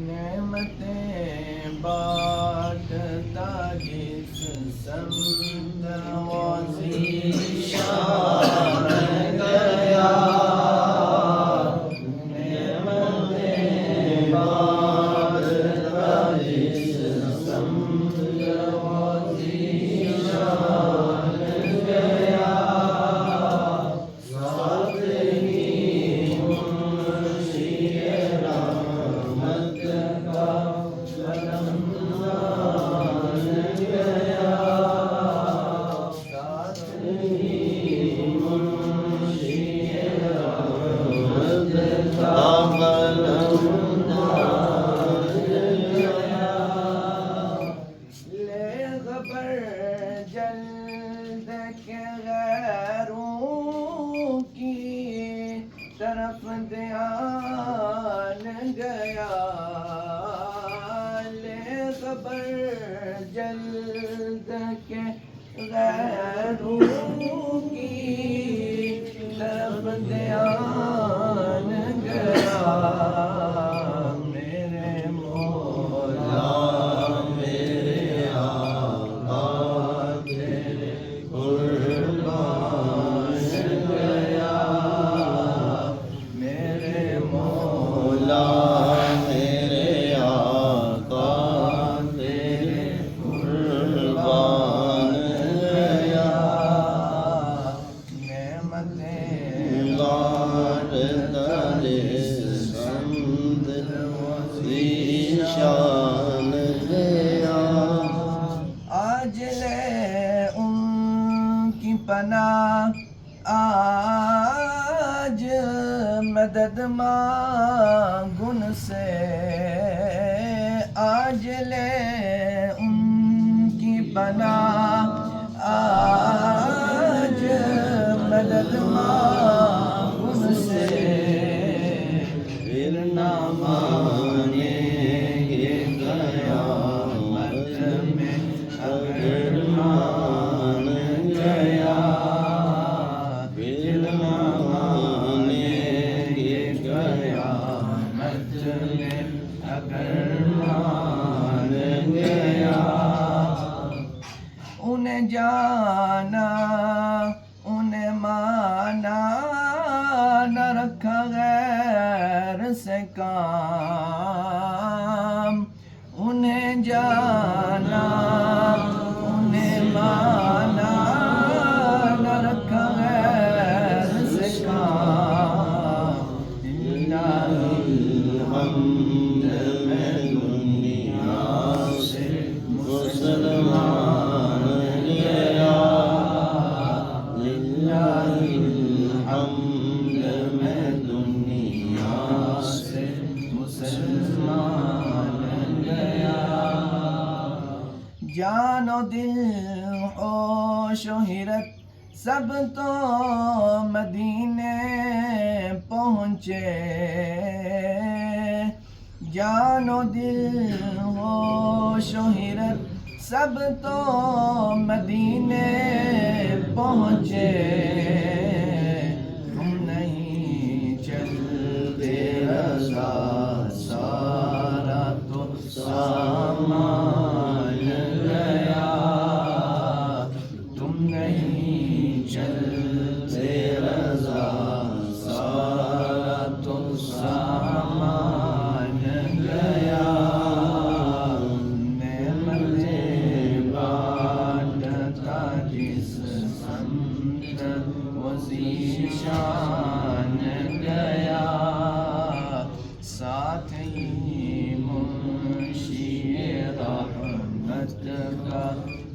نعمتیں بانٹتا جس سمت نوازی شان گیا نعمتیں بانٹتا جس سمت نوازی شان گیا ساتھ ہی منشی رحمت کا قلم مان گیا ساتھ ہی منشی رحمت کا قلم مان گیا لے خبر جلد کے غیروں کی طرف دھیان گیا لے خبر جلد کے غیروں کی طرف دھیان گیا میرے مولا میرے آقا تیرے قربان گیا میرے مولا میرے آقا تیرے قربان گیا نعمتیں بانٹتا جس سمت نوازی شان گیا آج لے ان کی پناہ آج مدد مانگ ان سے آج لے ان کی پناہ آج مدد مانگ ان سے پھر نہ مانیں گے قیامت میں اگر مان گیا پھر نہ مانیں گے قیامت میں اگر مان گیا انہیں جانا انہیں مانا نہ رکھا غیر سے کام انہیں جانا انہیں مانا نہ رکھا غیر سے کام الحمد میں دنیا سے مسلمان گیا للہ الحمد میں دنیا سے مسلمان گیا جان و دل ہوش و حیرت سب تو مدینے پہنچے جان و دل ہوش و حیرت سب تو مدینے پہنچے تم نہیں چلتے رضا سارا تو سامان گیا تم نہیں چلتے رضا سارا تو سامان گیا نعمتیں بانٹتا جس سمت وسیع شان گیا ساتھ ہی منشی رحمت کا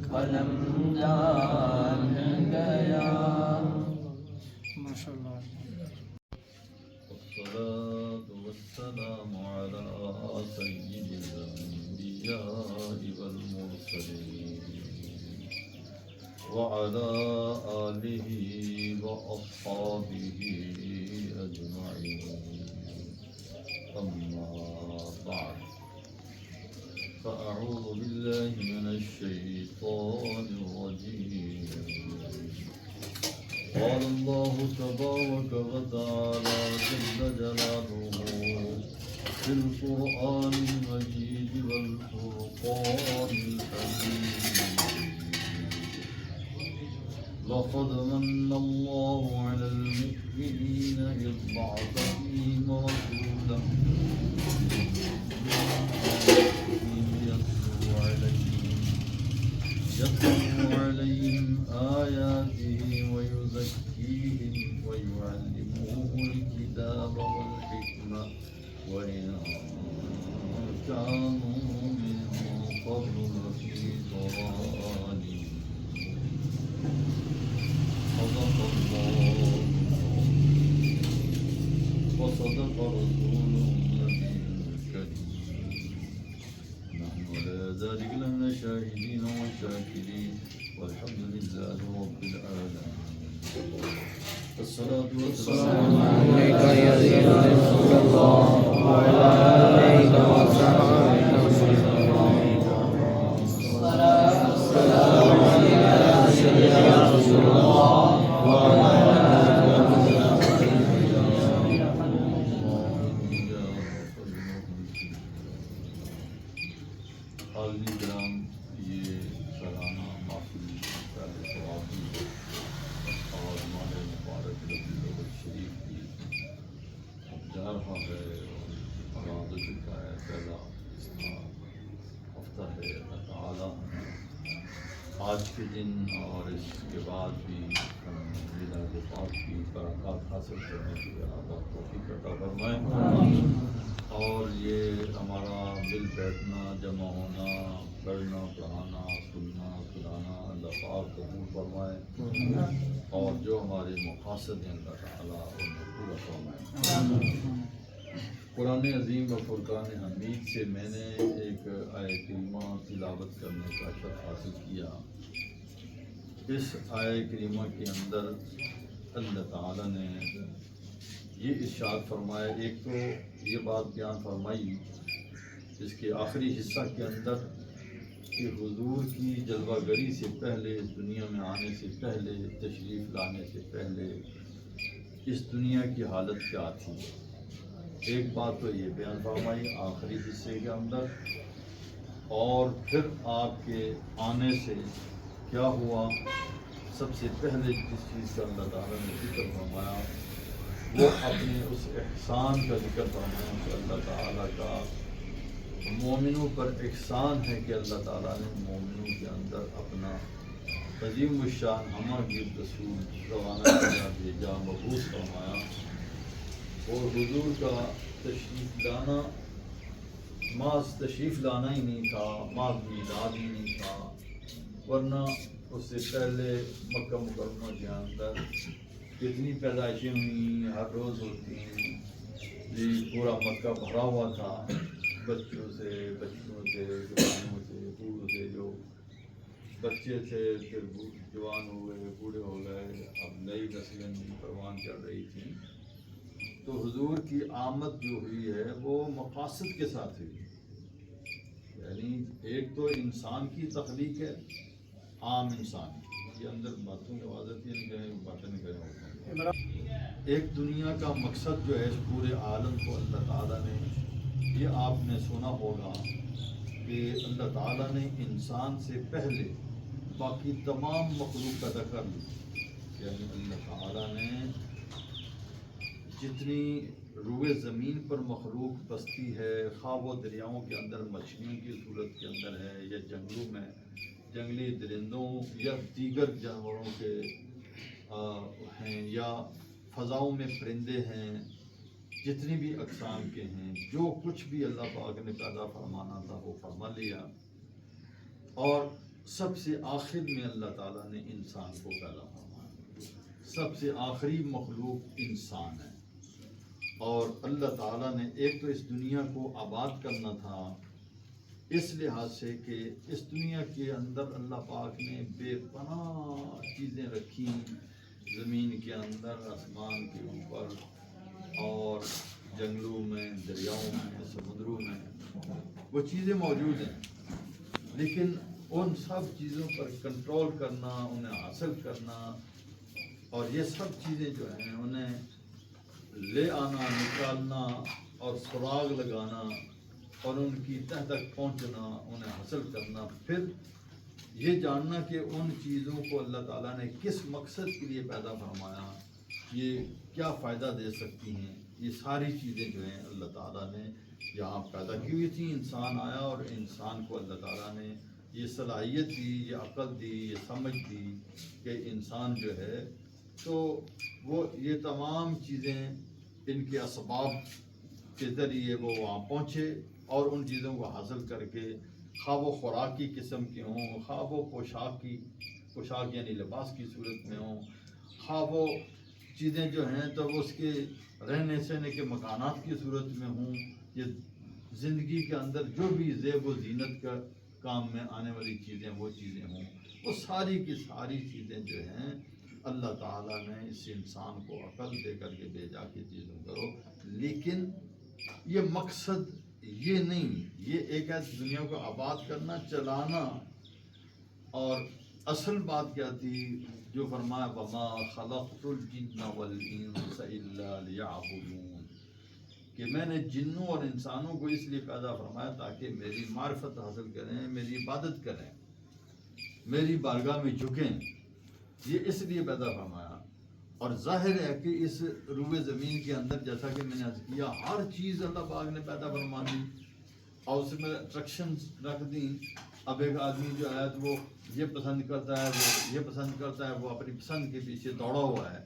قلم دان گیا ماشاءاللہ والصلاة والسلام على سيد الأنبياء والمرسلين وعلى آله وأصحابه أجمعين أما بعد فأعوذ بالله من الشيطان الرجيم قال الله تبارك وتعالى جل جلاله في القرآن المجيد والفرقان الحميد لقد من الله على المؤمنين إذ بعث فيهم رسولا يتلو عليهم آياته ويزكيهم ويعلمهم الكتاب والحكمة وإن كانوا من قبل لفي ضلال صدق الله وصدق رسوله النبي الكريم نحن على ذلك لمن الشاهدين والشاكرين والحمد لله رب العالمين الصلاة والسلام عليك يا رسول الله وعلى آلك وصحبه وسلم. السلام عليك يا رسول الله وعلى عالمی کرام یہ سالانہ محفل اور ماہ مبارک ربیع الاول شریف کی اب جا رہا ہے اور آ چکا ہے پہلا اس کا ہفتہ ہے. اللہ تعالیٰ آج کے دن اور اس کے بعد بھی ہم میلاد پاک کی برکات حاصل کرنے کی توفیق عطا فرمائے اور یہ ہمارا مل بیٹھنا جمع ہونا پڑھنا پڑھانا سننا سنانا اللہ پاک قبول فرمائے اور جو ہمارے مقاصد ہیں اللہ تعالیٰ انہیں پورا فرمائے. قرآن عظیم و فرقان حمید سے میں نے ایک آیت کریمہ تلاوت کرنے کا شرف حاصل کیا. اس آیت کریمہ کے اندر اللہ تعالیٰ نے یہ ارشاد فرمایا. ایک تو یہ بات بیان فرمائی اس کے آخری حصہ کے اندر کہ حضور کی جلوہ گری سے پہلے اس دنیا میں آنے سے پہلے تشریف لانے سے پہلے اس دنیا کی حالت کیا تھی. ایک بات تو یہ بیان فرمائی آخری حصے کے اندر اور پھر آپ کے آنے سے کیا ہوا. سب سے پہلے جس چیز کا اللہ تعالیٰ نے ذکر فرمایا وہ اپنے اس احسان کا ذکر فرمایا کہ اللہ تعالیٰ کا مومنوں پر احسان ہے کہ اللہ تعالیٰ نے مومنوں کے اندر اپنا عظیم الشان ہمہ گیر رسول روانہ کیا بھیجا مبعوث فرمایا. اور حضور کا تشریف لانا محض تشریف لانا ہی نہیں تھا, محض میلاد ہی نہیں تھا, ورنہ اس سے پہلے مکہ مکرمہ کے اندر کتنی پیدائشیں ہوئیں, ہر روز ہوتی ہیں. یہ پورا مکہ بھرا ہوا تھا بچوں سے, بچوں سے, جوانوں سے, بوڑھوں سے. جو بچے تھے پھر جوان ہو گئے, بوڑھے ہو گئے, اب نئی نسلیں پروان چل رہی تھیں. تو حضور کی آمد جو ہوئی ہے وہ مقاصد کے ساتھ ہوئی. یعنی ایک تو انسان کی تخلیق ہے, عام انسان کے اندر باتوں کی آواز آتی ہے, باتیں نہیں کریں. ایک دنیا کا مقصد جو ہے اس پورے عالم کو اللہ تعالیٰ نے, یہ آپ نے سنا ہوگا کہ اللہ تعالیٰ نے انسان سے پہلے باقی تمام مخلوق پیدا کر لی. یعنی اللہ تعالیٰ نے جتنی روئے زمین پر مخلوق بستی ہے, خواہ وہ دریاؤں کے اندر مچھلیوں کی صورت کے اندر ہے, یا جنگلوں میں جنگلی درندوں یا دیگر جانوروں کے ہیں, یا فضاؤں میں پرندے ہیں, جتنی بھی اقسام کے ہیں, جو کچھ بھی اللہ پاک نے پیدا فرمانا تھا وہ فرما لیا. اور سب سے آخر میں اللہ تعالیٰ نے انسان کو پیدا فرمایا. سب سے آخری مخلوق انسان ہے. اور اللہ تعالیٰ نے ایک تو اس دنیا کو آباد کرنا تھا اس لحاظ سے کہ اس دنیا کے اندر اللہ پاک نے بے پناہ چیزیں رکھی, زمین کے اندر, آسمان کے اوپر, اور جنگلوں میں, دریاؤں میں, سمندروں میں وہ چیزیں موجود ہیں. لیکن ان سب چیزوں پر کنٹرول کرنا, انہیں حاصل کرنا, اور یہ سب چیزیں جو ہیں انہیں لے آنا، نکالنا اور سراغ لگانا اور ان کی تہ تک پہنچنا، انہیں حاصل کرنا، پھر یہ جاننا کہ ان چیزوں کو اللہ تعالیٰ نے کس مقصد کے لیے پیدا فرمایا، یہ کیا فائدہ دے سکتی ہیں، یہ ساری چیزیں جو ہیں اللہ تعالیٰ نے یہاں پیدا کی ہوئی تھیں۔ انسان آیا اور انسان کو اللہ تعالیٰ نے یہ صلاحیت دی، یہ عقل دی، یہ سمجھ دی کہ انسان جو ہے تو وہ یہ تمام چیزیں ان کے اسباب کے ذریعے وہ وہاں پہنچے اور ان چیزوں کو حاصل کر کے خواہ وہ خوراکی قسم کے ہوں، خواہ وہ پوشاک یعنی لباس کی صورت میں ہوں، خواہ وہ چیزیں جو ہیں تو اس کے رہنے سہنے کے مکانات کی صورت میں ہوں، یہ زندگی کے اندر جو بھی زیب و زینت کا کام میں آنے والی چیزیں وہ چیزیں ہوں، وہ ساری کی ساری چیزیں جو ہیں اللہ تعالیٰ نے اس انسان کو عقل دے کر کے بھیجا کہ چیزوں کرو، لیکن یہ مقصد یہ نہیں، یہ ایک ہے دنیا کو آباد کرنا، چلانا، اور اصل بات کیا تھی جو فرمایا وما خلقت الجن والانس الا لیعبدون، کہ میں نے جنوں اور انسانوں کو اس لیے پیدا فرمایا تاکہ میری معرفت حاصل کریں، میری عبادت کریں، میری بارگاہ میں جھکیں، یہ اس لیے پیدا فرمایا۔ اور ظاہر ہے کہ اس روئے زمین کے اندر جیسا کہ میں نے عرض کیا ہر چیز اللہ پاک نے پیدا فرما دی اور اس میں اٹریکشنز رکھ دیں۔ اب ایک آدمی جو ہے تو وہ یہ پسند کرتا ہے، وہ یہ پسند کرتا ہے، وہ اپنی پسند کے پیچھے دوڑا ہوا ہے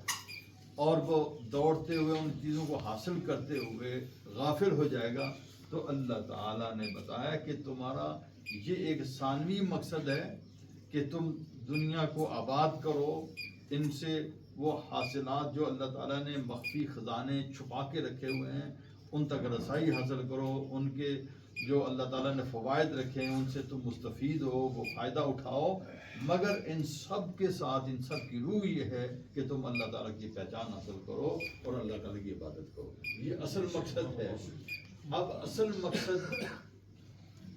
اور وہ دوڑتے ہوئے ان چیزوں کو حاصل کرتے ہوئے غافل ہو جائے گا، تو اللہ تعالیٰ نے بتایا کہ تمہارا یہ ایک ثانوی مقصد ہے کہ تم دنیا کو آباد کرو، ان سے وہ حاصلات جو اللہ تعالیٰ نے مخفی خزانے چھپا کے رکھے ہوئے ہیں ان تک رسائی حاصل کرو، ان کے جو اللہ تعالیٰ نے فوائد رکھے ہیں ان سے تم مستفید ہو، وہ فائدہ اٹھاؤ، مگر ان سب کے ساتھ ان سب کی روح یہ ہے کہ تم اللہ تعالیٰ کی پہچان حاصل کرو اور اللہ تعالیٰ کی عبادت کرو، یہ اصل مقصد ہے۔ اب اصل مقصد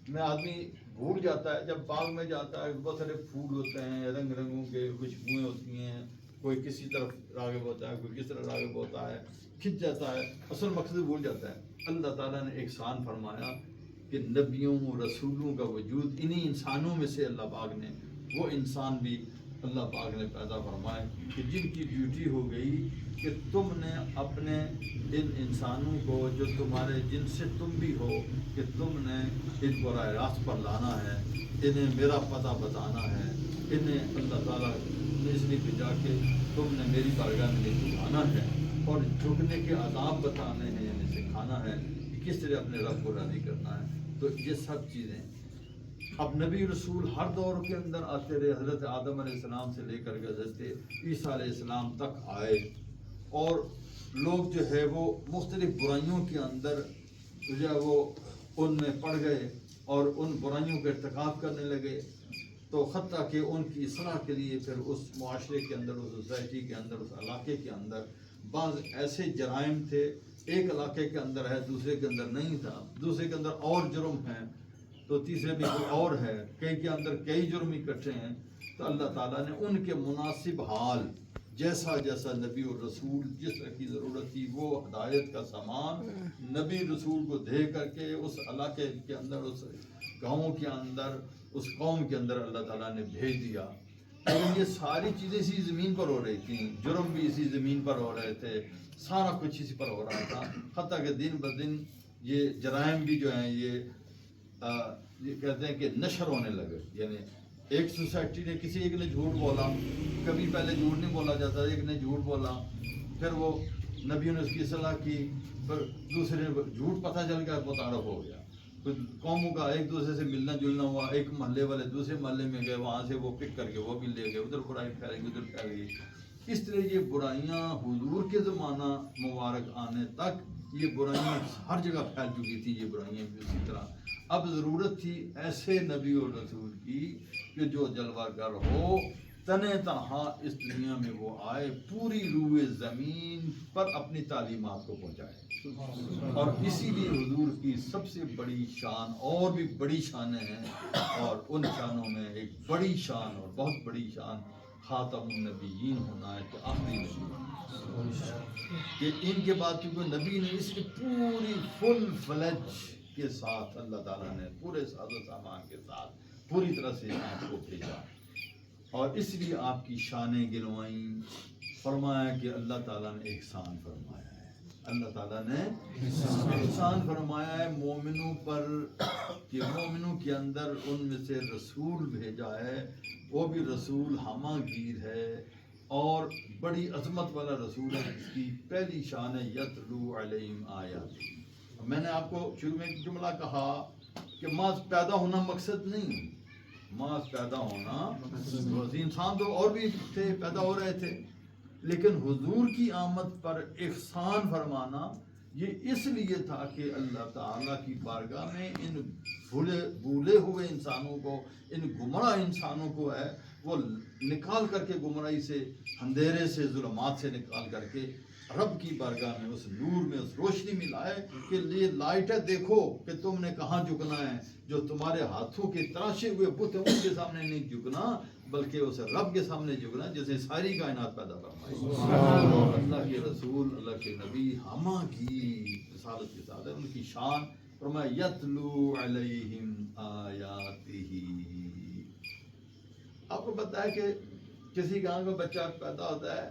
میں آدمی بھول جاتا ہے، جب باغ میں جاتا ہے بہت سارے پھول ہوتے ہیں، رنگ رنگوں کے خوشبوئیں ہوتی ہیں، کوئی کسی طرف راغب ہوتا ہے، کوئی کس طرح راغب ہوتا ہے، کھنچ جاتا ہے، اصل مقصد بھول جاتا ہے۔ اللہ تعالیٰ نے ایک شان فرمایا کہ نبیوں رسولوں کا وجود انہی انسانوں میں سے اللہ پاک نے وہ انسان بھی اللہ پاک نے پیدا فرمائے کہ جن کی ڈیوٹی ہو گئی کہ تم نے اپنے ان انسانوں کو جو تمہارے جن سے تم بھی ہو کہ تم نے ان کو راہ راست پر لانا ہے، انہیں میرا پتہ بتانا ہے، انہیں اللہ تعالیٰ نے اس لیے بھیجا کہ تم نے میری بارگاہ میں جھکانا ہے اور جھکنے کے آداب بتانے ہیں، یعنی سکھانا ہے کہ کس طرح اپنے رب کو راضی کرنا ہے۔ تو یہ سب چیزیں اب نبی رسول ہر دور کے اندر آتے رہے، حضرت آدم علیہ السلام سے لے کر کے حضرت عیسیٰ علیہ السلام تک آئے، اور لوگ جو ہے وہ مختلف برائیوں کے اندر جو ہے وہ ان میں پڑ گئے اور ان برائیوں کا ارتکاب کرنے لگے، تو حتیٰ کہ ان کی اصلاح کے لیے پھر اس معاشرے کے اندر، اس سوسائٹی کے اندر، اس علاقے کے اندر بعض ایسے جرائم تھے، ایک علاقے کے اندر ہے دوسرے کے اندر نہیں تھا، دوسرے کے اندر اور جرم ہیں تو تیسرے میں کوئی اور ہے، کئی کے اندر کئی جرم اکٹھے ہیں، تو اللہ تعالیٰ نے ان کے مناسب حال جیسا جیسا نبی اور رسول جس طرح کی ضرورت تھی وہ ہدایت کا سامان نبی رسول کو دے کر کے اس علاقے کے اندر، اس گاؤں کے اندر، اس قوم کے اندر اللہ تعالیٰ نے بھیج دیا۔ لیکن یہ ساری چیزیں اسی زمین پر ہو رہی تھیں، جرم بھی اسی زمین پر ہو رہے تھے، سارا کچھ اسی پر ہو رہا تھا، حتیٰ کہ دن بدن یہ جرائم بھی جو ہیں یہ کہتے ہیں کہ نشر ہونے لگے، یعنی ایک سوسائٹی نے کسی ایک نے جھوٹ بولا، کبھی پہلے جھوٹ نہیں بولا جاتا، ایک نے جھوٹ بولا، پھر وہ نبیوں نے اس کی اصلاح کی، پھر دوسرے نے جھوٹ پتہ چل گیا، متعارف ہو گیا، پھر قوموں کا ایک دوسرے سے ملنا جلنا ہوا، ایک محلے والے دوسرے محلے میں گئے، وہاں سے وہ پک کر کے وہ بھی لے گئے، ادھر برائی پھیل گئی، ادھر پھیل گئی، اس طرح یہ برائیاں حضور کے زمانہ مبارک آنے تک یہ برائیاں ہر جگہ پھیل چکی تھی، یہ برائیاں بھی اسی طرح۔ اب ضرورت تھی ایسے نبی اور رسول کی کہ جو جلوہ گر ہو، تنہ تنہا اس دنیا میں وہ آئے، پوری روئے زمین پر اپنی تعلیمات کو پہنچائے، اور اسی لیے حضور کی سب سے بڑی شان، اور بھی بڑی شانیں ہیں، اور ان شانوں میں ایک بڑی شان اور بہت بڑی شان خاتم النبیین ہونا ہے کہ آخری نبی کہ ان کے بعد چونکہ نبی نے اس کی پوری فل فلج کے ساتھ اللہ تعالیٰ نے پورے ساز و سامان کے ساتھ پوری طرح سے آپ کو بھیجا اور اس لیے آپ کی شانیں گنوائیں فرمایا کہ اللہ تعالیٰ نے احسان فرمایا ہے اللہ تعالیٰ نے احسان فرمایا ہے مومنوں پر کہ مومنوں کے اندر ان میں سے رسول بھیجا ہے وہ بھی رسول ہمہ گیر ہے اور بڑی عظمت والا رسول ہے جس کی پہلی شان ہے یتلو علیہم آیات میں نے آپ کو شروع میں ایک جملہ کہا کہ ماذ پیدا ہونا مقصد نہیں ماذ پیدا ہونا انسان تو اور بھی تھے پیدا ہو رہے تھے لیکن حضور کی آمد پر احسان فرمانا یہ اس لیے تھا کہ اللہ تعالیٰ کی بارگاہ میں ان بھولے ہوئے انسانوں کو ان گمراہ انسانوں کو ہے وہ نکال کر کے گمراہی سے اندھیرے سے ظلمات سے نکال کر کے رب کی بارگاہ میں اس نور میں اس روشنی میں لائے کہ یہ لائٹ ہے دیکھو کہ تم نے کہاں جھکنا ہے جو تمہارے ہاتھوں کے تراشے ہوئے بت ہیں ان کے سامنے نہیں جھکنا بلکہ اسے رب کے سامنے جھکنا جسے ساری کائنات پیدا فرمائی اللہ کے رسول اللہ کے نبی ہمہ کی رسالت کے ساتھ ہے ان کی شان فرمایا یتلو علیہم آیاتہ آپ کو پتہ ہے کہ کسی گاؤں میں بچہ پیدا ہوتا ہے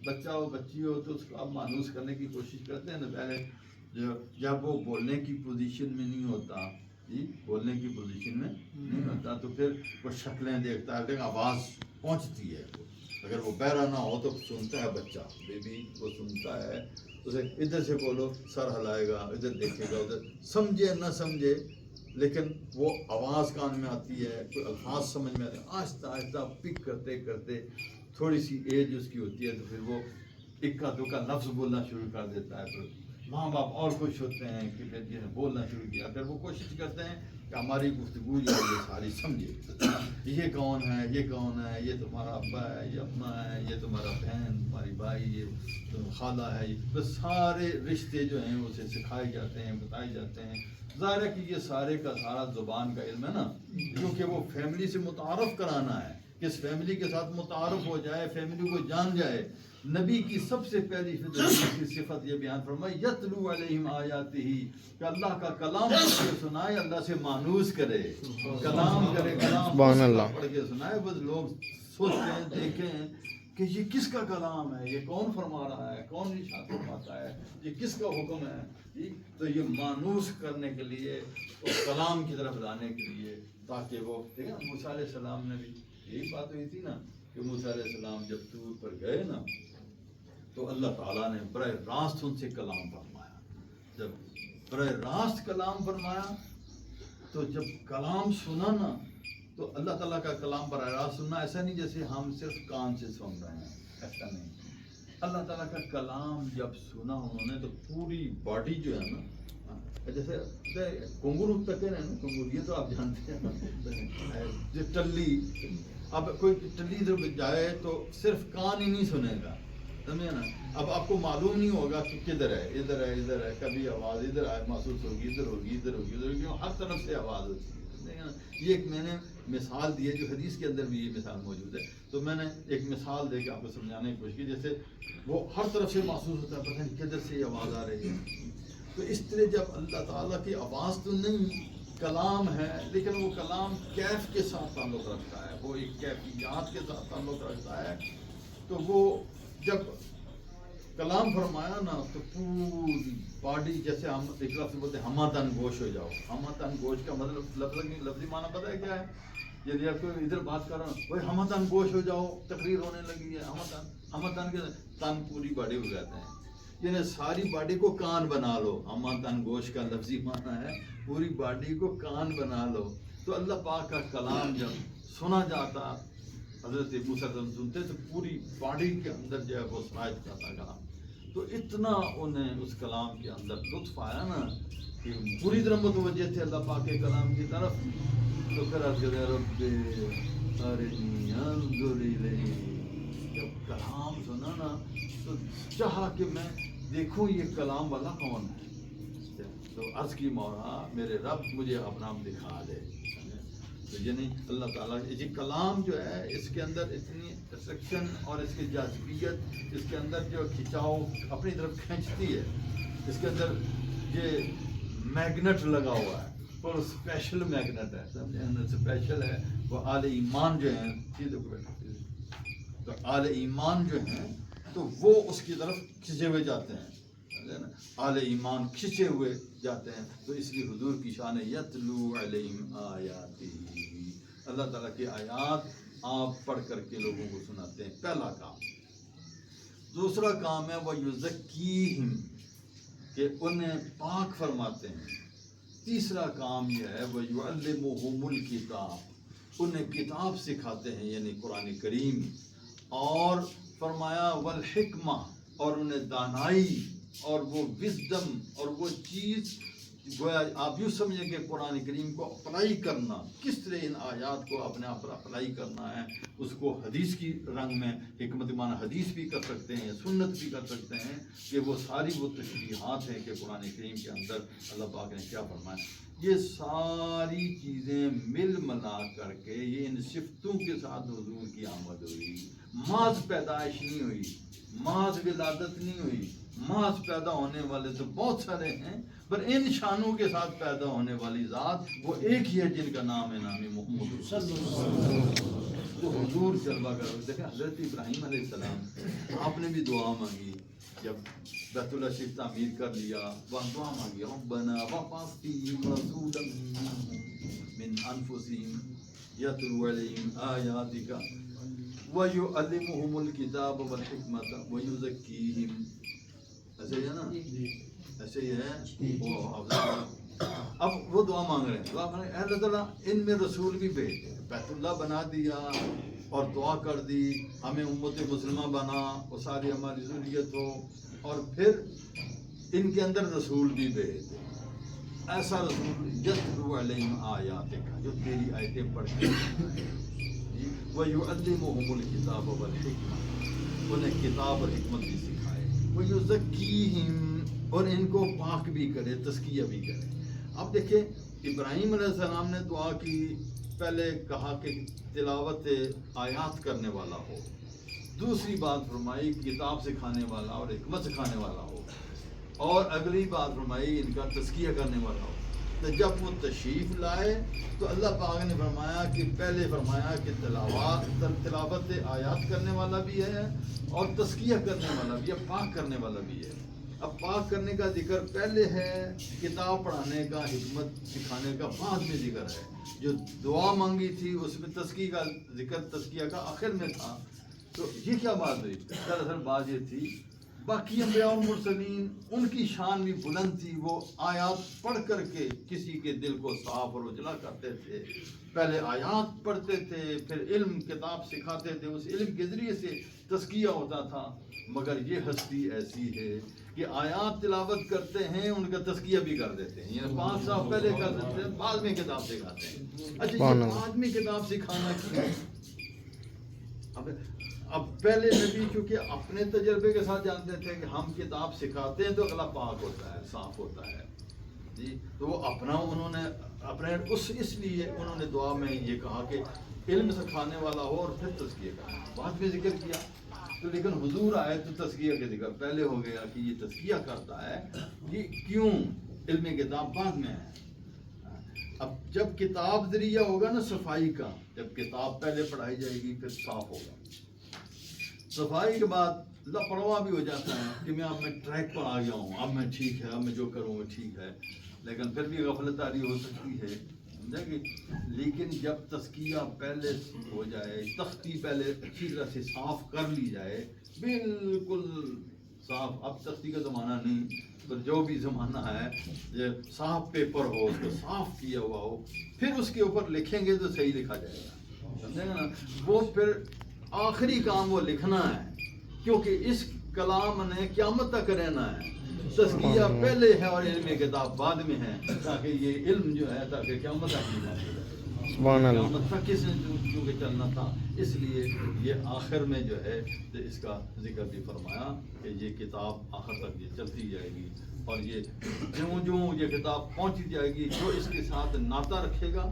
بچہ ہو بچی ہو تو اس کو آپ مانوس کرنے کی کوشش کرتے ہیں نا پہلے جب وہ بولنے کی پوزیشن میں نہیں ہوتا جی بولنے کی پوزیشن میں نہیں ہوتا تو پھر وہ شکلیں دیکھتا ہے لیکن آواز پہنچتی ہے اگر وہ بہرا نہ ہو تو سنتا ہے بچہ بیبی وہ سنتا ہے اسے ادھر سے بولو سر ہلائے گا ادھر دیکھے گا ادھر سمجھے نہ سمجھے لیکن وہ آواز کان میں آتی ہے کوئی الفاظ سمجھ میں آتے ہیں آہستہ آہستہ پک کرتے کرتے تھوڑی سی ایج اس کی ہوتی ہے تو پھر وہ اکا دکا لفظ بولنا شروع کر دیتا ہے پھر ماں باپ اور خوش ہوتے ہیں کہ پھر یہ بولنا شروع کیا پھر وہ کوشش کرتے ہیں کہ ہماری گفتگو یہ ساری سمجھے یہ کون ہے یہ کون ہے یہ تمہارا ابا ہے یہ اپنا ہے یہ تمہارا بہن تمہاری بھائی یہ خالہ ہے یہ سارے رشتے جو ہیں اسے سکھائے جاتے ہیں بتائے جاتے ہیں ظاہر ہے کہ یہ سارے کا سارا زبان کا علم ہے نا کیونکہ وہ فیملی سے متعارف کرانا ہے کس فیملی کے ساتھ متعارف ہو جائے فیملی کو جان جائے نبی کی سب سے پہلی کی صفت یہ بیان فرمائی یتلو علیہم آیاتہ کہ اللہ کا کلام پڑھ کے سنائے اللہ سے مانوس کرے کلام کرے کلام پڑھ کے سنائے بس لوگ سوچیں دیکھیں کہ یہ کس کا کلام ہے یہ کون فرما رہا ہے کون ارشاد فرماتا ہے یہ کس کا حکم ہے تو یہ مانوس کرنے کے لیے اس کلام کی طرف لانے کے لیے تاکہ وہ دیکھیں موسیٰ علیہ السلام نے بھی یہی بات ہوئی تھی نا کہ موسیٰ علیہ السلام جب طور پر گئے نا تو اللہ تعالیٰ نے براہ راست ان سے کلام فرمایا جب براہ راست کلام فرمایا تو جب کلام سنا نا تو اللہ تعالیٰ کا کلام براہ راست سننا ایسا نہیں جیسے ہم صرف کان سے سن رہے ہیں ایسا نہیں اللہ تعالیٰ کا کلام جب سنا انہوں نے تو پوری باڈی جو ہے نا جیسے کنگرو تک ہے نا کنگرو یہ تو آپ جانتے ہیں جو ٹلی اب کوئی ٹلی ادھر جائے تو صرف کان ہی نہیں سنے گا سمجھے نا اب آپ کو معلوم نہیں ہوگا کہ کدھر ہے ادھر ہے ادھر ہے کبھی آواز ادھر آئے محسوس ہوگی ادھر ہوگی ادھر ہوگی ادھر ہوگی ہر طرف سے آواز ہوتی ہے یہ ایک میں نے مثال دی ہے جو حدیث کے اندر بھی یہ مثال موجود ہے تو میں نے ایک مثال دے کے آپ کو سمجھانے کی کوشش کی جیسے وہ ہر طرف سے محسوس ہوتا ہے پتہ نہیں کدھر سے یہ آواز آ رہی ہے تو اس طرح جب اللہ تعالیٰ کی آواز تو نہیں کلام ہے لیکن وہ کلام کیف کے ساتھ تعلق رکھتا ہے وہ ایک کیفیات کے ساتھ تعلق رکھتا ہے تو وہ جب کلام فرمایا نا تو پوری باڈی جیسے ہم ایک لفظ بولتے ہیں ہمہ تن گوش ہو جاؤ ہمہ تن گوش کا مطلب لفظی معنی پتہ ہے کیا ہے یعنی آپ کو ادھر بات کر رہا ہوں بھائی ہمہ تن گوش ہو جاؤ تقریر ہونے لگی ہے ہمہ تن کے تن پوری باڈی ہو جاتے ہیں یعنی ساری باڈی کو کان بنا لو ہمہ تن گوش کا لفظی معنی ہے پوری باڈی کو کان بنا لو تو اللہ پاک کا کلام جب سنا جاتا حضرت موسیٰ سنتے تو پوری باڈی کے اندر جو ہے وہ سنایا جاتا کلام تو اتنا انہیں اس کلام کے اندر لطف آیا نا کہ پوری طرح متوجہ تھے اللہ پاک کے کلام کی طرف تو پھر عرض کرے رب ارنی انظر الیک جب کلام سنا نا تو چاہا کہ میں دیکھوں یہ کلام والا کون ہے تو عرض کی مولا میرے رب مجھے اپنا دکھا دے تو یعنی اللہ تعالیٰ یہ کلام جو ہے اس کے اندر اتنی سیکشن اور اس کی جاذبیت، اس کے اندر جو کھچاؤ اپنی طرف کھینچتی ہے، اس کے اندر یہ میگنٹ لگا ہوا ہے، اور اسپیشل میگنٹ ہے، سمجھے اسپیشل ہے وہ آل ایمان جو ہیں، تو آل ایمان جو ہیں تو وہ اس کی طرف کھنچے ہوئے جاتے ہیں، آل ایمان کھنچے ہوئے جاتے ہیں، تو اس لیے حضور کی شان یتلو علیہم آیاتی، اللہ تعالیٰ کی آیات آپ پڑھ کر کے لوگوں کو سناتے ہیں، پہلا کام۔ دوسرا کام ہے وہ یزکیہم، کہ انہیں پاک فرماتے ہیں۔ تیسرا کام یہ ہے وہ یعلمہم الکتاب، انہیں کتاب سکھاتے ہیں یعنی قرآن کریم، اور فرمایا والحکمہ، اور انہیں دانائی اور وہ وزڈم اور وہ چیز، گویا آپ یوں سمجھیں کہ قرآن کریم کو اپلائی کرنا، کس طرح ان آیات کو اپنے آپ پر اپلائی کرنا ہے، اس کو حدیث کی رنگ میں، حکمت معنی حدیث بھی کر سکتے ہیں، سنت بھی کر سکتے ہیں، کہ وہ ساری وہ تشریحات ہیں کہ قرآن کریم کے اندر اللہ پاک نے کیا فرمایا، یہ ساری چیزیں مل ملا کر کے یہ ان صفتوں کے ساتھ حضور کی آمد ہوئی، محض پیدائش نہیں ہوئی، محض ولادت نہیں ہوئی، محض پیدا ہونے والے تو بہت سارے ہیں، پر ان شانوں کے ساتھ پیدا ہونے والی ذات وہ ایک ہی ہے جن کا نام ہے نام محمد صلی اللہ علیہ وسلم۔ تو حضور جلوہ کرو، دیکھیں حضرت ابراہیم علیہ السلام آپ نے بھی دعا مانگی، جب بیت اللہ شریف تعمیر کر لیا، وہاں دعا مانگی ربنا وابعث فیہم رسولا من انفسہم یتلو علیہم آیاتک وَيُعَلِّمُهُمُ الْكِتَابَ وَالْحِكْمَةَ وَيُزَكِّيهِمْ، ایسے ہی ہے نا، ایسے ہی ہے وہ۔ اب وہ دعا مانگ رہے ہیں، دعا مانگ رہے ہیں، اے اللہ تعالیٰ ان میں رسول بھی بھیج، بیت اللہ بنا دیا اور دعا کر دی، ہمیں امت مسلمہ بنا، وہ ساری ہماری ضروریت ہو، اور پھر ان کے اندر رسول بھی بھیج، ایسا رسول یتلو علیہم آیاتک، جو تیری آیتیں پڑھ کے وَيُعَلِّمُهُمُ الْكِتَابَ وَالْحِكْمَةَ، انہیں کتاب اور حکمت بھی سکھائے، وَيُزَكِّيهِمْ، اور ان کو پاک بھی کرے، تزکیہ بھی کرے۔ اب دیکھیں ابراہیم علیہ السلام نے دعا کی، پہلے کہا کہ تلاوت آیات کرنے والا ہو، دوسری بات فرمائی کتاب سکھانے والا اور حکمت سکھانے والا ہو، اور اگلی بات فرمائی ان کا تزکیہ کرنے والا ہو۔ تو جب وہ تشریف لائے تو اللہ پاک نے فرمایا کہ پہلے فرمایا کہ تلاوت آیات کرنے والا بھی ہے اور تزکیہ کرنے والا بھی ہے، پاک کرنے والا بھی ہے۔ اب پاک کرنے کا ذکر پہلے ہے، کتاب پڑھانے کا، حکمت سکھانے کا بعد میں ذکر ہے۔ جو دعا مانگی تھی اس میں تزکیہ کا ذکر تزکیہ کا آخر میں تھا۔ تو یہ کیا بات ہوئی؟ دراصل بات یہ تھی باقی انبیاء اور مرسلین ان کی شان بھی بلند تھی، وہ آیات پڑھ کر کے کسی کے دل کو صاف اور اجلا کرتے تھے، پہلے آیات پڑھتے تھے، پھر علم کتاب سکھاتے تھے، اس علم کے ذریعے سے تزکیہ ہوتا تھا۔ مگر یہ ہستی ایسی ہے کہ آیات تلاوت کرتے ہیں، ان کا تزکیہ بھی کر دیتے ہیں، یعنی 5 سال پہلے کر دیتے ہیں، بعد میں کتاب سکھاتے ہیں۔ اچھا یہ بعد میں کتاب سکھانا کیوں؟ اب پہلے نبی چونکہ اپنے تجربے کے ساتھ جانتے تھے کہ ہم کتاب سکھاتے ہیں تو اگلا پاک ہوتا ہے، صاف ہوتا ہے، جی، تو وہ اپنا انہوں نے اپنے اس لیے انہوں نے دعا میں یہ کہا کہ علم سکھانے والا ہو اور پھر تزکیہ کا بعد میں ذکر کیا۔ تو لیکن حضور آئے تو تزکیہ کا ذکر پہلے ہو گیا کہ یہ تزکیہ کرتا ہے، یہ کیوں؟ علم کتاب بعد میں ہے۔ اب جب کتاب ذریعہ ہوگا نا صفائی کا، جب کتاب پہلے پڑھائی جائے گی پھر صاف ہوگا، صفائی کے بعد لاپرواہ بھی ہو جاتا ہے کہ میں اب میں ٹریک پر آ گیا ہوں، اب میں ٹھیک ہے، اب میں جو کروں وہ ٹھیک ہے، لیکن پھر بھی غفلت طاری ہو سکتی ہے، سمجھا کہ؟ لیکن جب تزکیہ پہلے ہو جائے، تختی پہلے اچھی طرح سے صاف کر لی جائے، بالکل صاف، اب تختی کا زمانہ نہیں، پر جو بھی زمانہ ہے صاف پیپر ہو، اس کو صاف کیا ہوا ہو، پھر اس کے اوپر لکھیں گے تو صحیح لکھا جائے گا، سمجھے گا نا؟ وہ پھر آخری کام وہ لکھنا ہے، کیونکہ اس کلام نے قیامت تک رہنا ہے۔ تزکیہ پہلے ہے اور علم کتاب بعد میں ہے، تاکہ یہ علم جو ہے تاکہ قیامت تک نہیں جائے، قیامت تک اس نے کیونکہ چلنا تھا، اس لیے یہ آخر میں جو ہے تو اس کا ذکر بھی فرمایا کہ یہ کتاب آخر تک یہ چلتی جائے گی، اور یہ جوں جوں یہ کتاب پہنچی جائے گی، جو اس کے ساتھ ناطہ رکھے گا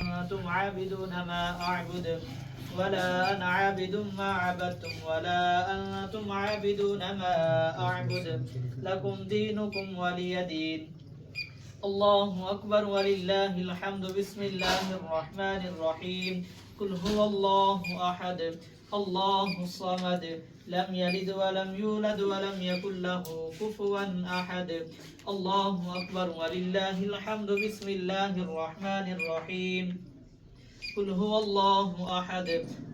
أنتم عابدون ما أعبد ولا أنا عابد ما عبدتم ولا أنتم عابدون ما أعبد لكم دينكم ولي دين. الله أكبر ولله الحمد. بسم الله الرحمن الرحيم. قل هو الله أحد الله الصمد لم يلد ولم يولد ولم يكن له كفوا أحد. الله أكبر ولله الحمد. بسم الله الرحمن الرحيم. قل هو الله أحد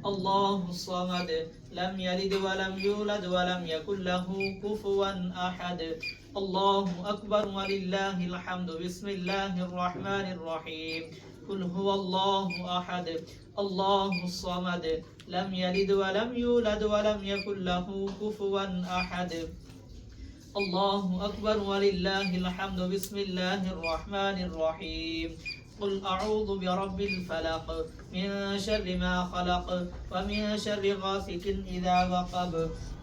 الله الصمد لم يلد ولم يولد ولم يكن له كفوا أحد. الله أكبر ولله الحمد. بسم الله الرحمن الرحيم. قل هو الله أحد الله الصمد لم يلد ولم يولد ولم يكن له كفوا أحد. الله أكبر ولله الحمد. بسم الله الرحمن الرحيم. قل أعوذ برب الفلق من شر ما خلق ومن شر غاسق إذا وقب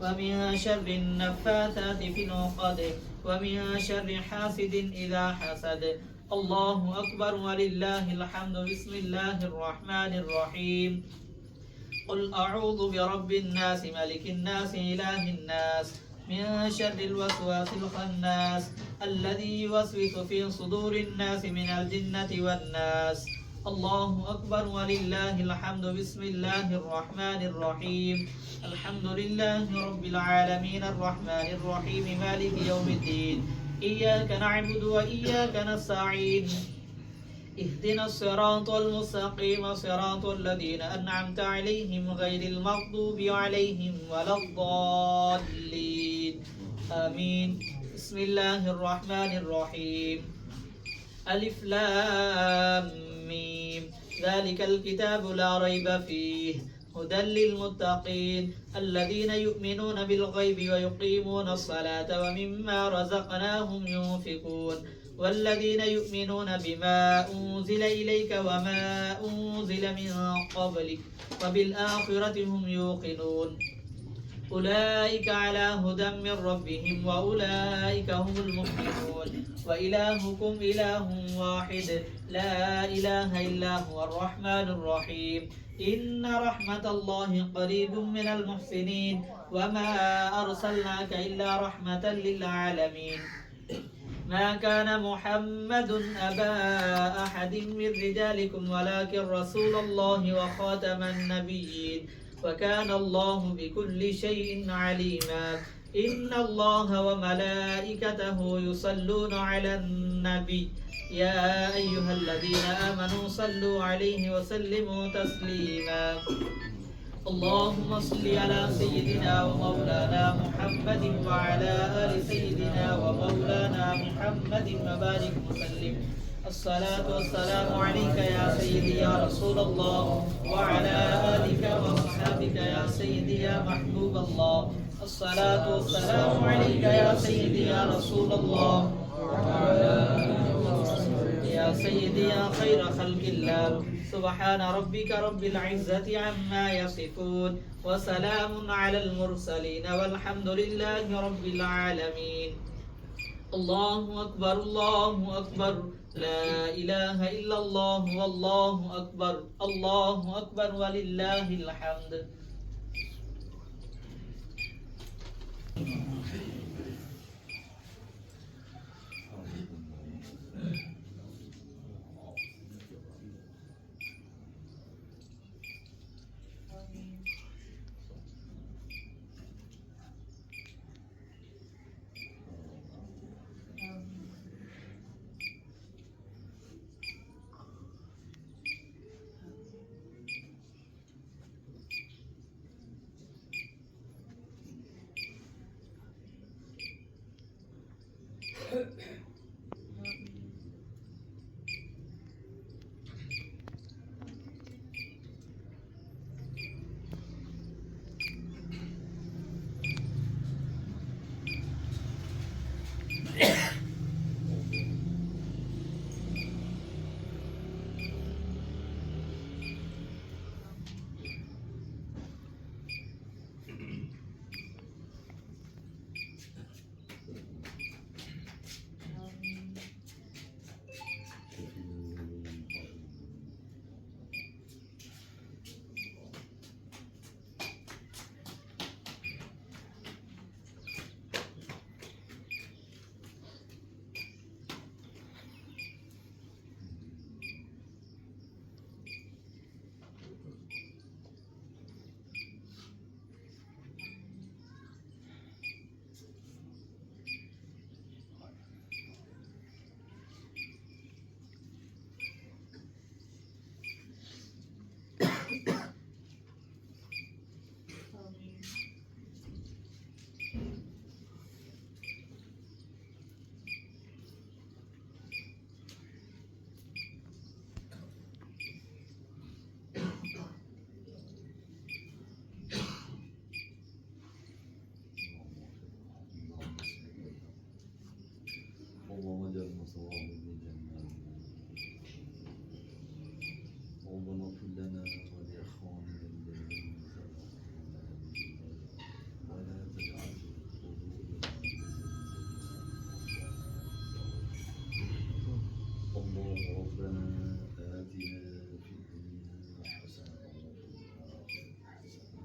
ومن شر النفاثات في العقد ومن شر حاسد إذا حسد. الله أكبر ولله الحمد. بسم الله الرحمن الرحيم. قل أعوذ برب الناس ملك الناس إله الناس من شر الوسواس الخناس الذي يوسوس في صدور الناس من الجنة والناس. الله أكبر ولله الحمد. بسم الله الرحمن الرحيم. الحمد لله رب العالمين الرحمن الرحيم مالك يوم الدين. إياك نعبد وإياك نستعين. اهدنا الصراط المستقيم صراط الذين أنعمت عليهم غير المغضوب عليهم ولا الضالين آمين. بسم الله الرحمن الرحيم. ألف لام ميم ذلك الكتاب لا ريب فيه هدى للمتقين الذين يؤمنون بالغيب ويقيمون الصلاة ومما رزقناهم ينفقون والذين يؤمنون بما أنزل إليك وما أنزل من قبلك وبالآخرة هم يوقنون. أولئك على هدى من ربهم وأولئك هم المفلحون. وإلهكم إله واحد لا إله إلا هو الرحمن الرحيم. إن رحمة الله قريب من المحسنين وما أرسلناك إلا رحمة للعالمين. ما كان محمد أبا أحد من رجالكم ولكن رسول الله وخاتم النبيين وكان الله بكل شيء عليما. إن الله وملائكته يصلون على النبي يا أيها الذين آمنوا صلوا عليه وسلموا تسليما. اللهم صل على سيدنا ومولانا محمد وعلى آل سيدنا ومولانا محمد وبارك وسلم. الصلاة والسلام عليك يا سيدي يا رسول الله وعلى آلك وصحبك يا سيدي يا محبوب الله. الصلاة والسلام عليك يا سيدي يا رسول الله يا سيدي يا خير خلق الله. سبحان ربك رب العزة عما يصفون وسلام على المرسلين والحمد لله رب العالمين. الله أكبر الله أكبر لا إله إلا الله والله أكبر الله أكبر ولله الحمد. اللهم اجعل مصواه بالجنة. اللهم اغفر لنا ولإخواننا الذين سبقونا بالإيمان ولا تجعل في قلوبنا اللهم ربنا آتنا في الدنيا حسنة وفي الآخرة حسنة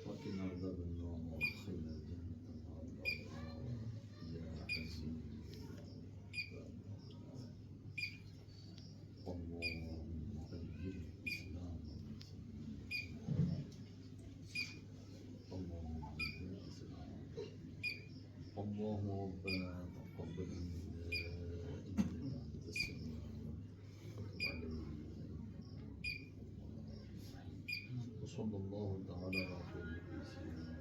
وقنا عذاب النار وادخلنا الجنة مع الأبرار يا حسين. اللهم أيد الإسلام والمسلمين. اللهم أيد الإسلام. اللهم ربنا تقبل منا إنك أنت السميع وتب علينا. وصلى الله تعالى على خير سيدنا